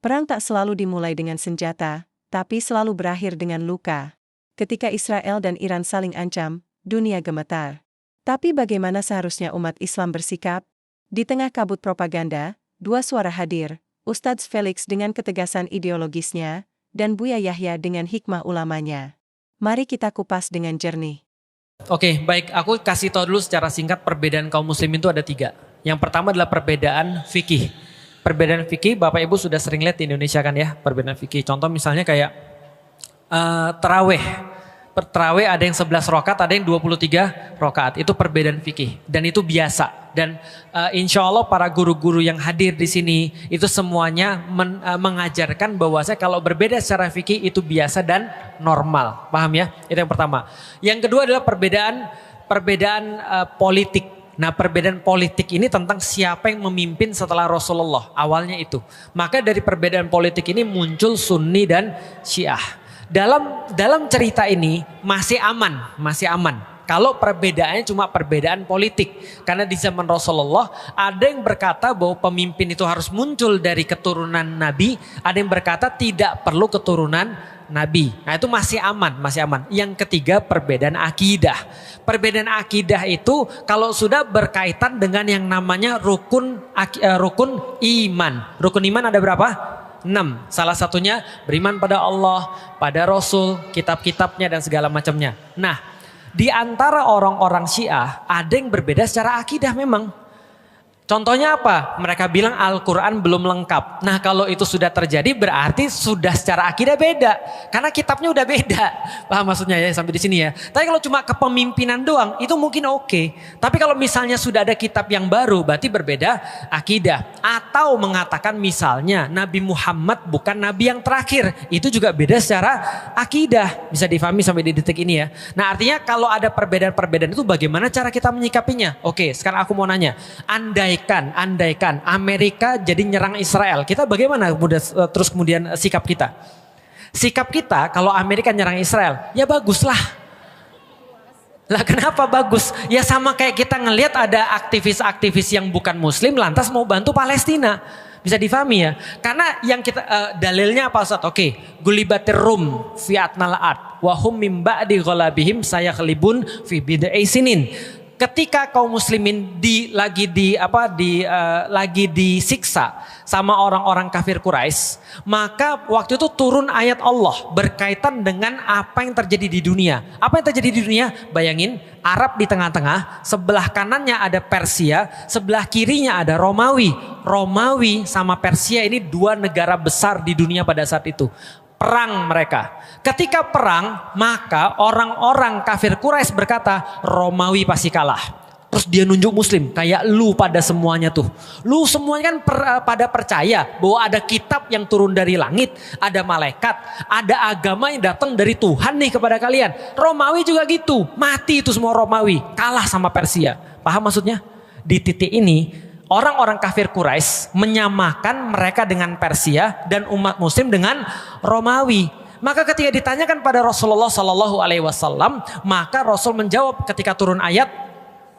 Perang tak selalu dimulai dengan senjata, tapi selalu berakhir dengan luka. Ketika Israel dan Iran saling ancam, dunia gemetar. Tapi bagaimana seharusnya umat Islam bersikap? Di tengah kabut propaganda, dua suara hadir, Ustadz Felix dengan ketegasan ideologisnya, dan Buya Yahya dengan hikmah ulamanya. Mari kita kupas dengan jernih. Oke, baik. Aku kasih tahu dulu secara singkat perbedaan kaum muslimin itu ada 3. Yang pertama adalah perbedaan fikih. Perbedaan fikih, Bapak Ibu sudah sering lihat di Indonesia kan ya, perbedaan fikih. Contoh misalnya kayak terawih. Terawih ada yang 11 rakaat, ada yang 23 rakaat. Itu perbedaan fikih dan itu biasa. Dan insya Allah para guru-guru yang hadir di sini itu semuanya mengajarkan bahwasanya kalau berbeda secara fikih itu biasa dan normal. Paham ya? Itu yang pertama. Yang kedua adalah perbedaan politik. Nah, perbedaan politik ini tentang siapa yang memimpin setelah Rasulullah. Awalnya itu. Maka dari perbedaan politik ini muncul Sunni dan Syiah. Dalam cerita ini masih aman. Kalau perbedaannya cuma perbedaan politik. Karena di zaman Rasulullah ada yang berkata bahwa pemimpin itu harus muncul dari keturunan Nabi. Ada yang berkata tidak perlu keturunan Nabi. Nah itu masih aman. Yang ketiga perbedaan akidah. Perbedaan akidah itu kalau sudah berkaitan dengan yang namanya rukun iman. Rukun iman ada berapa? 6. Salah satunya beriman pada Allah, pada Rasul, kitab-kitabnya dan segala macamnya. Nah, di antara orang-orang Syiah ada yang berbeda secara akidah memang. Contohnya apa? Mereka bilang Al-Quran belum lengkap. Nah kalau itu sudah terjadi berarti sudah secara akidah beda. Karena kitabnya udah beda. Paham maksudnya ya sampai di sini ya. Tapi kalau cuma kepemimpinan doang itu mungkin oke. Tapi kalau misalnya sudah ada kitab yang baru berarti berbeda akidah. Atau mengatakan misalnya Nabi Muhammad bukan Nabi yang terakhir. Itu juga beda secara akidah. Bisa difahami sampai di detik ini ya. Nah artinya kalau ada perbedaan-perbedaan itu bagaimana cara kita menyikapinya? Oke sekarang aku mau nanya. Andaikan Amerika jadi nyerang Israel, kita bagaimana terus kemudian sikap kita? Sikap kita kalau Amerika nyerang Israel, ya baguslah. Lah kenapa bagus? Ya sama kayak kita ngelihat ada aktivis-aktivis yang bukan muslim lantas mau bantu Palestina. Bisa difahami ya? Karena yang kita dalilnya apa Ustaz? Oke, gulibatir rum fi atnal ard wa hum mim ba'di ghalabihim sayakhlibun fi bid'i sinin. Ketika kaum muslimin lagi disiksa sama orang-orang kafir Quraisy, maka waktu itu turun ayat Allah berkaitan dengan apa yang terjadi di dunia. Apa yang terjadi di dunia? Bayangin Arab di tengah-tengah, sebelah kanannya ada Persia, sebelah kirinya ada Romawi. Romawi sama Persia ini dua negara besar di dunia pada saat itu. Perang mereka. Ketika perang, maka orang-orang kafir Quraisy berkata, Romawi pasti kalah. Terus dia nunjuk muslim, kayak lu pada semuanya tuh. Lu semuanya kan pada percaya bahwa ada kitab yang turun dari langit, ada malaikat, ada agama yang datang dari Tuhan nih kepada kalian. Romawi juga gitu, mati itu semua Romawi, kalah sama Persia. Paham maksudnya? Di titik ini, orang-orang kafir Quraisy menyamakan mereka dengan Persia dan umat muslim dengan Romawi. Maka ketika ditanyakan pada Rasulullah Sallallahu Alaihi Wasallam, maka Rasul menjawab ketika turun ayat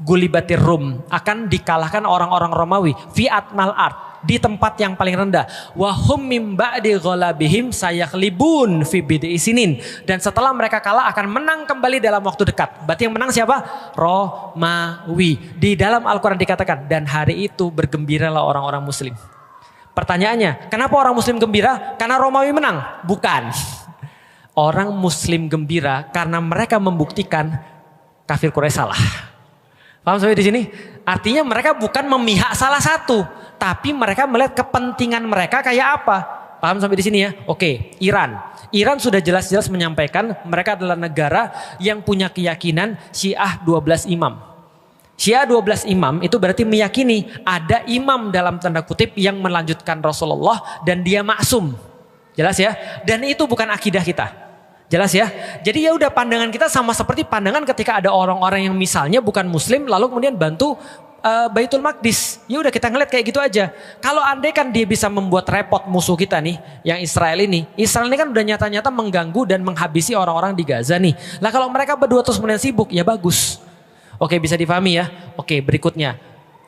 gulibatir rum, akan dikalahkan orang-orang Romawi fi atnal ard, di tempat yang paling rendah. Wa hum mim ba'di ghalabihim sayakhlibun fi bid'i sinin, dan setelah mereka kalah akan menang kembali dalam waktu dekat. Berarti yang menang siapa? Romawi. Di dalam Al-Quran dikatakan, dan hari itu bergembiralah orang-orang muslim. Pertanyaannya, kenapa orang muslim gembira? Karena Romawi menang? Bukan. Orang muslim gembira karena mereka membuktikan kafir Quraisy salah. Paham sampai di sini? Artinya mereka bukan memihak salah satu, tapi mereka melihat kepentingan mereka kayak apa. Paham sampai di sini ya? Oke, Iran. Iran sudah jelas-jelas menyampaikan mereka adalah negara yang punya keyakinan Syiah 12 imam. Syiah 12 imam itu berarti meyakini ada imam dalam tanda kutip yang melanjutkan Rasulullah dan dia maksum. Jelas ya? Dan itu bukan akidah kita. Jelas ya? Jadi ya udah pandangan kita sama seperti pandangan ketika ada orang-orang yang misalnya bukan muslim lalu kemudian bantu Baitul Maqdis. Ya udah kita ngeliat kayak gitu aja. Kalau andai kan dia bisa membuat repot musuh kita nih, yang Israel ini. Israel ini kan udah nyata-nyata mengganggu dan menghabisi orang-orang di Gaza nih. Lah kalau mereka berdua terus kemudian sibuk, ya bagus. Oke, bisa difahami ya. Oke, berikutnya.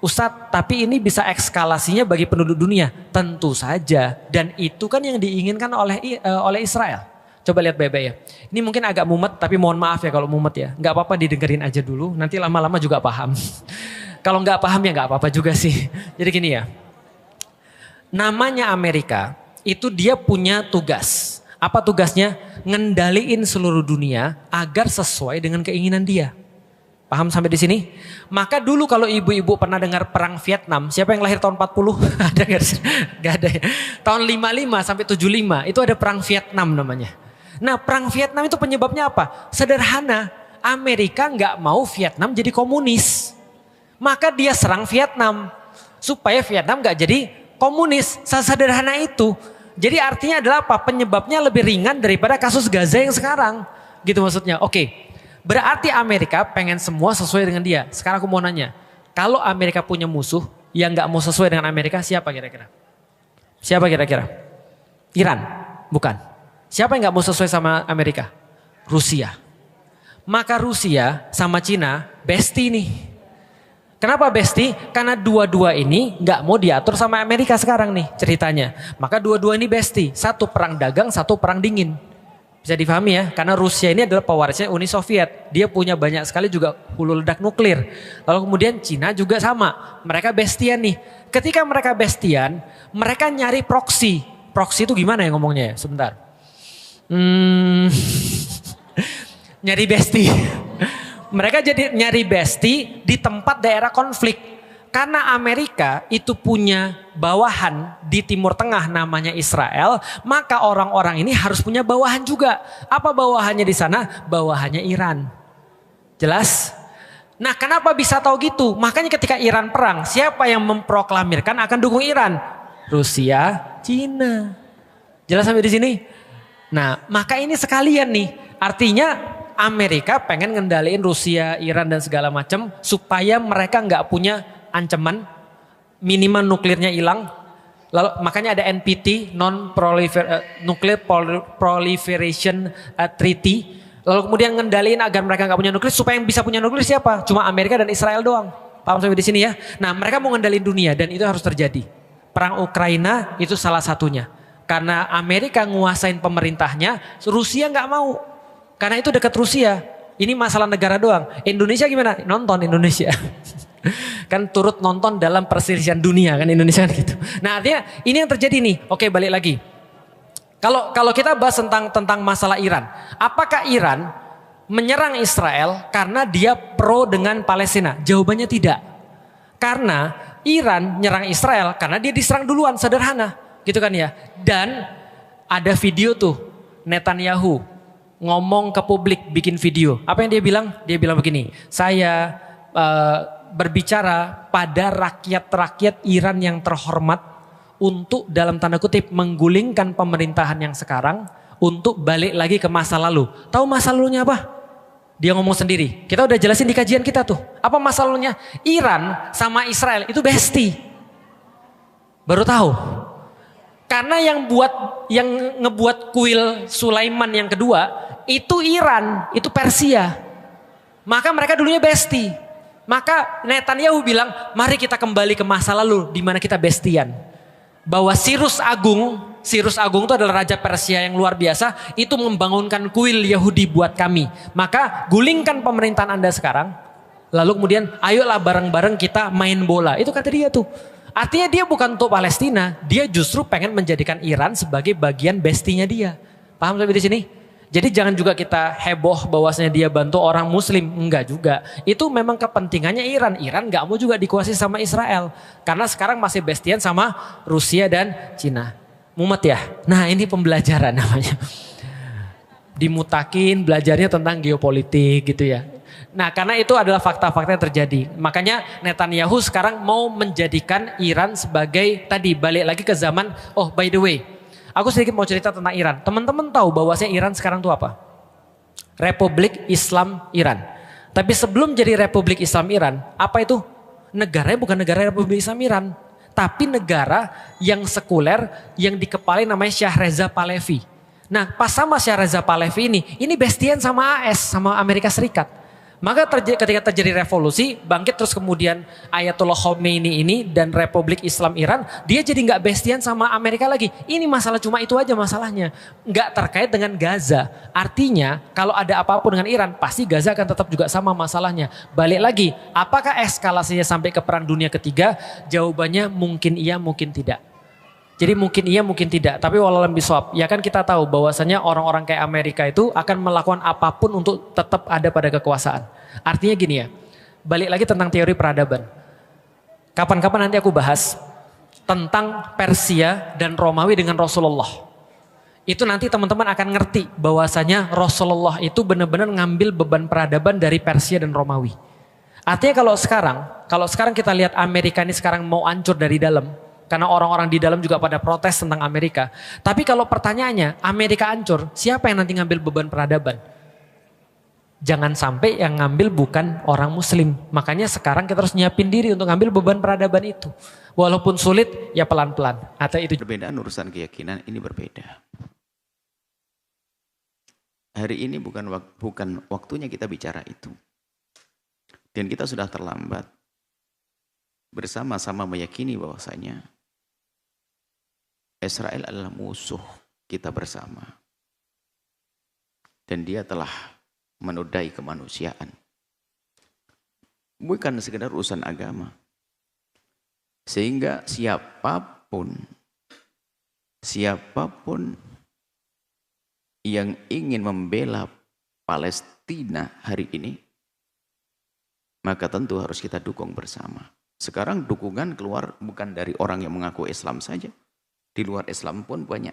Ustadz, tapi ini bisa ekskalasinya bagi penduduk dunia. Tentu saja. Dan itu kan yang diinginkan oleh Israel. Coba lihat baik-baik ya. Ini mungkin agak mumet, tapi mohon maaf ya kalau mumet ya. Nggak apa-apa didengerin aja dulu, nanti lama-lama juga paham. Kalau nggak paham ya nggak apa-apa juga sih. Jadi gini ya. Namanya Amerika, itu dia punya tugas. Apa tugasnya? Ngendaliin seluruh dunia agar sesuai dengan keinginan dia. Paham sampai di sini? Maka dulu kalau ibu-ibu pernah dengar perang Vietnam, siapa yang lahir tahun 40? Ada nggak? Gak ada ya. Tahun 55 sampai 75 itu ada perang Vietnam namanya. Nah, perang Vietnam itu penyebabnya apa? Sederhana, Amerika nggak mau Vietnam jadi komunis. Maka dia serang Vietnam supaya Vietnam nggak jadi komunis. Sederhana itu. Jadi artinya adalah apa? Penyebabnya lebih ringan daripada kasus Gaza yang sekarang. Gitu maksudnya. Oke. Berarti Amerika pengen semua sesuai dengan dia. Sekarang aku mau nanya, kalau Amerika punya musuh yang nggak mau sesuai dengan Amerika, siapa kira-kira? Siapa kira-kira? Iran? Bukan. Siapa yang nggak mau sesuai sama Amerika? Rusia. Maka Rusia sama Cina bestie nih. Kenapa bestie? Karena dua-dua ini nggak mau diatur sama Amerika sekarang nih ceritanya. Maka dua-dua ini bestie. Satu perang dagang, satu perang dingin. Bisa difahami ya, karena Rusia ini adalah pewarisnya Uni Soviet. Dia punya banyak sekali juga hulu ledak nuklir. Lalu kemudian Cina juga sama. Mereka bestian nih. Ketika mereka bestian, mereka nyari proksi. Proksi itu gimana ya ngomongnya ya? Sebentar. Nyari besti. Mereka jadi nyari besti di tempat daerah konflik. Karena Amerika itu punya bawahan di Timur Tengah namanya Israel, maka orang-orang ini harus punya bawahan juga. Apa bawahannya di sana? Bawahannya Iran. Jelas? Nah, kenapa bisa tahu gitu? Makanya ketika Iran perang, siapa yang memproklamirkan akan dukung Iran? Rusia, Cina. Jelas sampai di sini? Nah, maka ini sekalian nih. Artinya Amerika pengen ngendaliin Rusia, Iran dan segala macam supaya mereka nggak punya ancaman, minimal nuklirnya hilang. Lalu makanya ada NPT, Nuclear Proliferation Treaty. Lalu kemudian ngendaliin agar mereka nggak punya nuklir. Supaya yang bisa punya nuklir siapa? Cuma Amerika dan Israel doang. Paham sampai di sini ya? Nah, mereka mau ngendaliin dunia dan itu harus terjadi. Perang Ukraina itu salah satunya. Karena Amerika nguasain pemerintahnya, Rusia nggak mau. Karena itu dekat Rusia. Ini masalah negara doang. Indonesia gimana? Nonton Indonesia. Kan turut nonton dalam perselisihan dunia kan Indonesia kan gitu. Nah, artinya ini yang terjadi nih. Oke, balik lagi. Kalau kita bahas tentang masalah Iran, apakah Iran menyerang Israel karena dia pro dengan Palestina? Jawabannya tidak. Karena Iran nyerang Israel karena dia diserang duluan, sederhana, gitu kan ya. Dan ada video tuh Netanyahu ngomong ke publik, bikin video. Apa yang dia bilang? Dia bilang begini, saya berbicara pada rakyat-rakyat Iran yang terhormat untuk dalam tanda kutip menggulingkan pemerintahan yang sekarang untuk balik lagi ke masa lalu. Tahu masa lalunya apa? Dia ngomong sendiri. Kita udah jelasin di kajian kita tuh. Apa masa lalunya? Iran sama Israel itu bestie. Baru tahu. Karena yang ngebuat kuil Sulaiman yang kedua itu Iran, itu Persia. Maka mereka dulunya bestie. Maka Netanyahu bilang, mari kita kembali ke masa lalu di mana kita bestian. Bahwa Cyrus Agung itu adalah raja Persia yang luar biasa, itu membangunkan kuil Yahudi buat kami. Maka gulingkan pemerintahan Anda sekarang, lalu kemudian ayolah bareng-bareng kita main bola. Itu kata dia tuh. Artinya dia bukan untuk Palestina, dia justru pengen menjadikan Iran sebagai bagian bestinya dia. Paham sampai di sini? Jadi jangan juga kita heboh bahwasanya dia bantu orang muslim. Enggak juga. Itu memang kepentingannya Iran. Iran gak mau juga dikuasai sama Israel. Karena sekarang masih bestian sama Rusia dan Cina. Mumet ya? Nah, ini pembelajaran namanya. Dimutakin belajarnya tentang geopolitik gitu ya. Nah, karena itu adalah fakta-fakta yang terjadi. Makanya Netanyahu sekarang mau menjadikan Iran sebagai, tadi balik lagi ke zaman, oh by the way, aku sedikit mau cerita tentang Iran. Teman-teman tahu bahwasanya Iran sekarang itu apa? Republik Islam Iran. Tapi sebelum jadi Republik Islam Iran, apa itu? Negaranya bukan negara Republik Islam Iran. Tapi negara yang sekuler yang dikepalai namanya Shah Reza Pahlavi. Nah, pas sama Shah Reza Pahlavi ini bestian sama AS, sama Amerika Serikat. Maka ketika terjadi revolusi, bangkit terus kemudian Ayatollah Khomeini ini dan Republik Islam Iran, dia jadi nggak bestian sama Amerika lagi. Ini masalah cuma itu aja masalahnya. Nggak terkait dengan Gaza. Artinya kalau ada apapun dengan Iran, pasti Gaza akan tetap juga sama masalahnya. Balik lagi, apakah eskalasinya sampai ke perang dunia ketiga? Jawabannya mungkin iya, mungkin tidak. Jadi mungkin iya, mungkin tidak. Tapi wallahualam bisawab. Ya kan kita tahu bahwasanya orang-orang kayak Amerika itu akan melakukan apapun untuk tetap ada pada kekuasaan. Artinya gini ya. Balik lagi tentang teori peradaban. Kapan-kapan nanti aku bahas tentang Persia dan Romawi dengan Rasulullah. Itu nanti teman-teman akan ngerti bahwasanya Rasulullah itu benar-benar ngambil beban peradaban dari Persia dan Romawi. Artinya kalau sekarang kita lihat Amerika ini sekarang mau hancur dari dalam. Karena orang-orang di dalam juga pada protes tentang Amerika. Tapi kalau pertanyaannya, Amerika hancur, siapa yang nanti ngambil beban peradaban? Jangan sampai yang ngambil bukan orang muslim. Makanya sekarang kita harus nyiapin diri untuk ngambil beban peradaban itu. Walaupun sulit, ya pelan-pelan. Atau itu perbedaan urusan keyakinan ini berbeda. Hari ini bukan waktunya kita bicara itu. Dan kita sudah terlambat. Bersama-sama meyakini bahwasanya Israel adalah musuh kita bersama. Dan dia telah menodai kemanusiaan. Bukan sekedar urusan agama. Sehingga siapapun yang ingin membela Palestina hari ini, maka tentu harus kita dukung bersama. Sekarang dukungan keluar bukan dari orang yang mengaku Islam saja. Di luar Islam pun banyak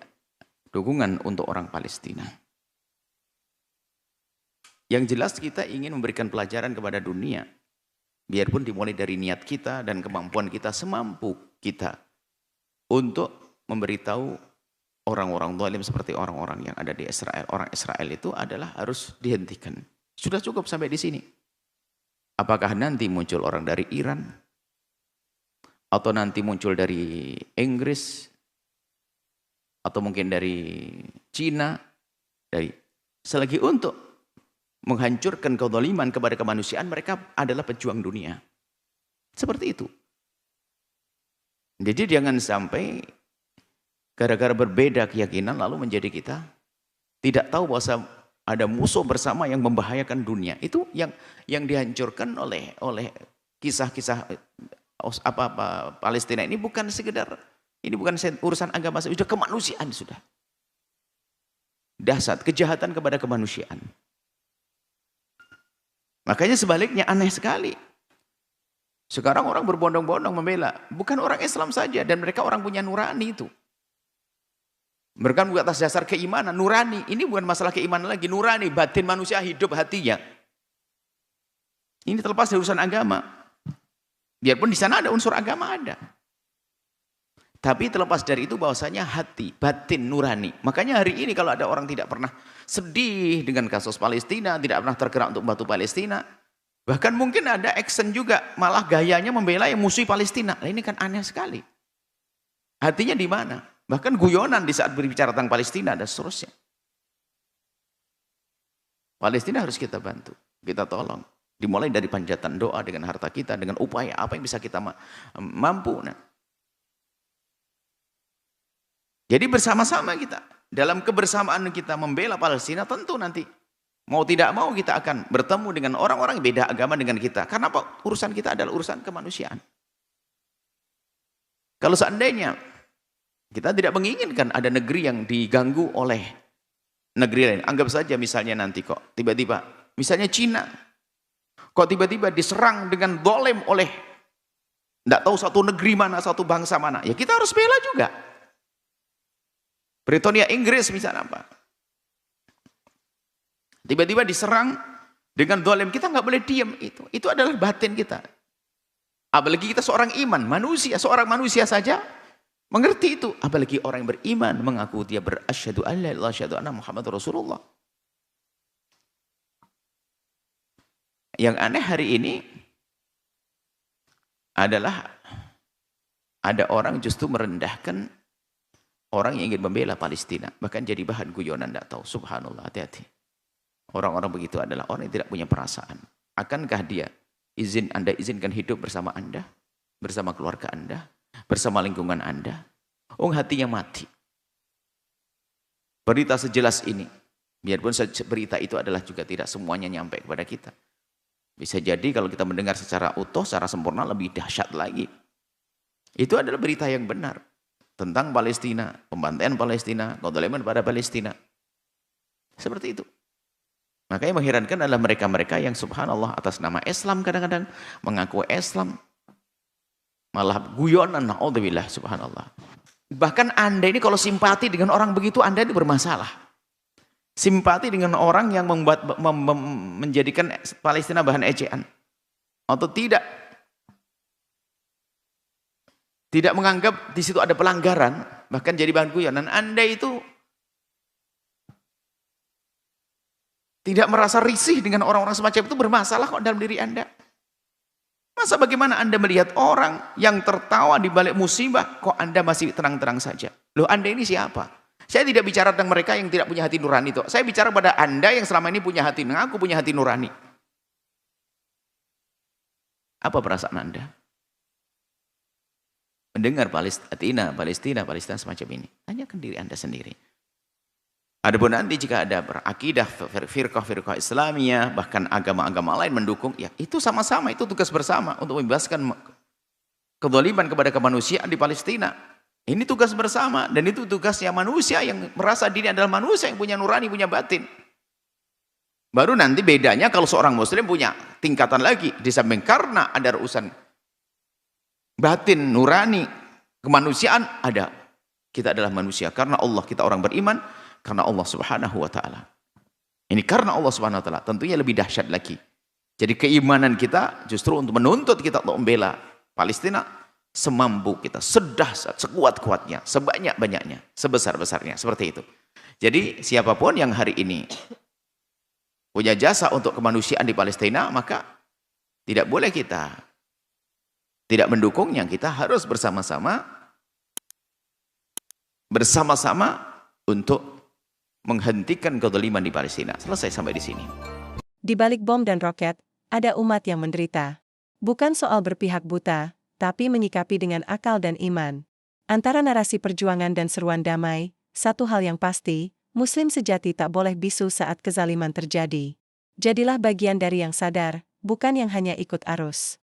dukungan untuk orang Palestina. Yang jelas kita ingin memberikan pelajaran kepada dunia. Biarpun dimulai dari niat kita dan kemampuan kita semampu kita. Untuk memberitahu orang-orang zalim seperti orang-orang yang ada di Israel. Orang Israel itu adalah harus dihentikan. Sudah cukup sampai di sini. Apakah nanti muncul orang dari Iran? Atau nanti muncul dari Inggris? Atau mungkin dari Cina, selagi untuk menghancurkan kezaliman kepada kemanusiaan, mereka adalah pejuang dunia. Seperti itu. Jadi jangan sampai gara-gara berbeda keyakinan lalu menjadi kita tidak tahu bahwa ada musuh bersama yang membahayakan dunia. Itu yang dihancurkan oleh kisah-kisah Palestina ini bukan sekedar. Ini bukan urusan agama, sudah kemanusiaan sudah. Dahsyat kejahatan kepada kemanusiaan. Makanya sebaliknya aneh sekali. Sekarang orang berbondong-bondong membela. Bukan orang Islam saja dan mereka orang punya nurani itu. Mereka bukan atas dasar keimanan, nurani. Ini bukan masalah keimanan lagi, nurani, batin manusia hidup hatinya. Ini terlepas dari urusan agama. Biarpun di sana ada unsur agama ada. Tapi terlepas dari itu bahwasanya hati, batin, nurani. Makanya hari ini kalau ada orang tidak pernah sedih dengan kasus Palestina, tidak pernah tergerak untuk membantu Palestina. Bahkan mungkin ada action juga, malah gayanya membela yang musuh Palestina. Nah, ini kan aneh sekali. Hatinya di mana? Bahkan guyonan di saat berbicara tentang Palestina dan seterusnya. Palestina harus kita bantu, kita tolong. Dimulai dari panjatan doa dengan harta kita, dengan upaya apa yang bisa kita mampu. Nah. Jadi bersama-sama kita, dalam kebersamaan kita membela Palestina, tentu nanti mau tidak mau kita akan bertemu dengan orang-orang yang beda agama dengan kita. Karena apa? Urusan kita adalah urusan kemanusiaan. Kalau seandainya kita tidak menginginkan ada negeri yang diganggu oleh negeri lain. Anggap saja misalnya nanti kok tiba-tiba, misalnya Cina, kok tiba-tiba diserang dengan zalim oleh tidak tahu satu negeri mana, satu bangsa mana. Ya kita harus bela juga. Britania Inggris misalnya apa? Tiba-tiba diserang dengan zalim, kita nggak boleh diam itu. Itu adalah batin kita. Apalagi kita seorang iman, manusia, seorang manusia saja mengerti itu. Apalagi orang yang beriman mengaku dia berasyhadu an la ilaha illallah asyhadu anna Muhammadur Rasulullah. Yang aneh hari ini adalah ada orang justru merendahkan orang yang ingin membela Palestina, bahkan jadi bahan guyonan, tidak tahu. Subhanallah, hati-hati. Orang-orang begitu adalah orang yang tidak punya perasaan. Akankah dia Anda izinkan hidup bersama Anda, bersama keluarga Anda, bersama lingkungan Anda? Hatinya mati. Berita sejelas ini, biarpun berita itu adalah juga tidak semuanya nyampe kepada kita. Bisa jadi kalau kita mendengar secara utuh, secara sempurna, lebih dahsyat lagi. Itu adalah berita yang benar tentang Palestina, pembantaian Palestina, kezaliman pada Palestina. Seperti itu. Makanya mengherankan adalah mereka-mereka yang subhanallah atas nama Islam kadang-kadang mengaku Islam, malah guyonan, naudzubillah, subhanallah. Bahkan Anda ini kalau simpati dengan orang begitu, Anda ini bermasalah. Simpati dengan orang yang menjadikan Palestina bahan ejaan. Atau tidak menganggap di situ ada pelanggaran, bahkan jadi bahan guyonan. Anda itu tidak merasa risih dengan orang-orang semacam itu, bermasalah kok dalam diri Anda. Masa bagaimana Anda melihat orang yang tertawa di balik musibah, kok Anda masih tenang-tenang saja? Loh, Anda ini siapa? Saya tidak bicara tentang mereka yang tidak punya hati nurani itu. Saya bicara pada Anda yang selama ini punya hati, mengaku punya hati nurani. Apa perasaan Anda mendengar Palestina semacam ini? Tanyakan diri Anda sendiri. Adapun nanti jika ada berakidah firqah Islamiyah, bahkan agama-agama lain mendukung, ya itu sama-sama, itu tugas bersama untuk membebaskan kezaliman kepada kemanusiaan di Palestina. Ini tugas bersama, dan itu tugasnya manusia yang merasa diri adalah manusia yang punya nurani, punya batin. Baru nanti bedanya kalau seorang muslim punya tingkatan lagi, di samping karena ada urusan batin, nurani, kemanusiaan, ada. Kita adalah manusia karena Allah, kita orang beriman karena Allah Subhanahu wa taala. Ini karena Allah Subhanahu wa taala, tentunya lebih dahsyat lagi. Jadi keimanan kita justru untuk menuntut kita untuk membela Palestina semampu kita, sedahsyat, sekuat-kuatnya, sebanyak-banyaknya, sebesar-besarnya, seperti itu. Jadi siapapun yang hari ini punya jasa untuk kemanusiaan di Palestina, maka tidak boleh kita tidak mendukungnya. Kita harus bersama-sama untuk menghentikan kezaliman di Palestina. Selesai sampai di sini. Di balik bom dan roket, ada umat yang menderita. Bukan soal berpihak buta, tapi menyikapi dengan akal dan iman. Antara narasi perjuangan dan seruan damai, satu hal yang pasti, Muslim sejati tak boleh bisu saat kezaliman terjadi. Jadilah bagian dari yang sadar, bukan yang hanya ikut arus.